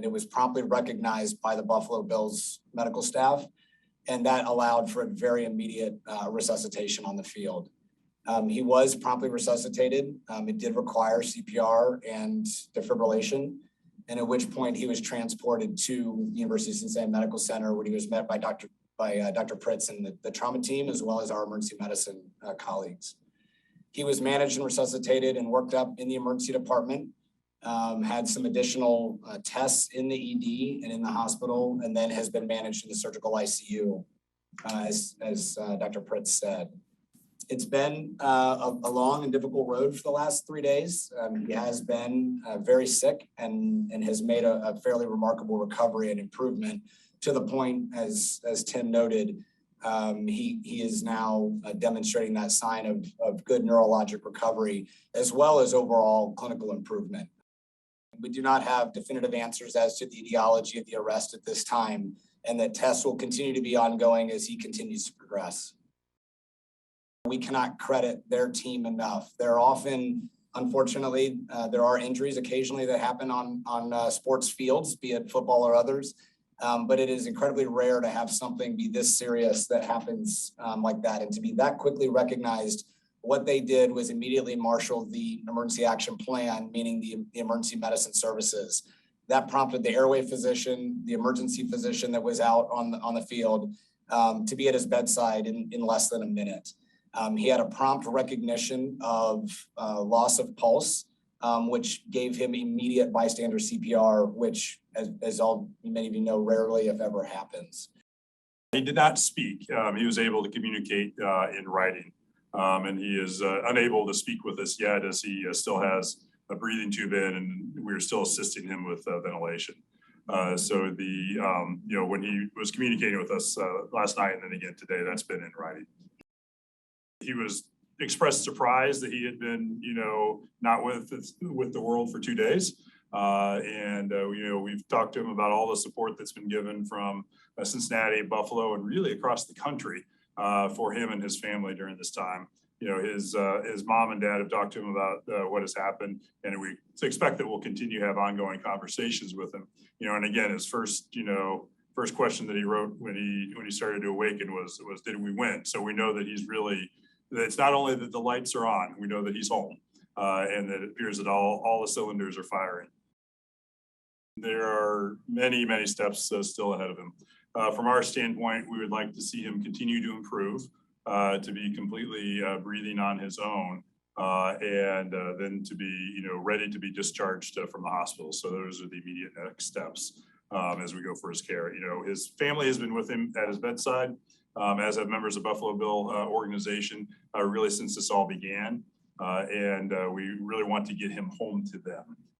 and it was promptly recognized by the Buffalo Bills medical staff, and that allowed for a very immediate resuscitation on the field. He was promptly resuscitated. It did require CPR and defibrillation, and at which point he was transported to the University of Cincinnati Medical Center, where he was met by Dr. Pritz and the trauma team, as well as our emergency medicine colleagues. He was managed and resuscitated and worked up in the emergency department, had some additional tests in the ED and in the hospital, and then has been managed in the surgical ICU, as Dr. Pritz said. It's been a long and difficult road for the last 3 days. He has been very sick and has made a fairly remarkable recovery and improvement, to the point, as Tim noted, he is now demonstrating that sign of good neurologic recovery, as well as overall clinical improvement. We do not have definitive answers as to the etiology of the arrest at this time, and that tests will continue to be ongoing as he continues to progress. We cannot credit their team enough. They're often, unfortunately, there are injuries occasionally that happen on sports fields, be it football or others. But it is incredibly rare to have something be this serious that happens like that. And to be that quickly recognized, what they did was immediately marshal the emergency action plan, meaning the emergency medicine services. That prompted the airway physician, the emergency physician that was out on the field, to be at his bedside in less than a minute. He had a prompt recognition of loss of pulse, which gave him immediate bystander CPR, which, as many of you know, rarely, if ever, happens. He did not speak. He was able to communicate in writing, and he is unable to speak with us yet, as he still has a breathing tube in, and we're still assisting him with ventilation. So when he was communicating with us last night and then again today, that's been in writing. He expressed surprise that he had been, not with the world for 2 days. We've talked to him about all the support that's been given from Cincinnati, Buffalo, and really across the country for him and his family during this time. His mom and dad have talked to him about what has happened, and we expect that we'll continue to have ongoing conversations with him. And again, his first question that he wrote when he started to awaken was did we win? So we know that it's not only that the lights are on, we know that he's home, and that it appears that all the cylinders are firing. There are many, many steps still ahead of him. From our standpoint, we would like to see him continue to improve, to be completely breathing on his own, and then to be ready to be discharged from the hospital. So those are the immediate next steps as we go for his care. His family has been with him at his bedside, as have members of Buffalo Bill organization, really since this all began. And we really want to get him home to them.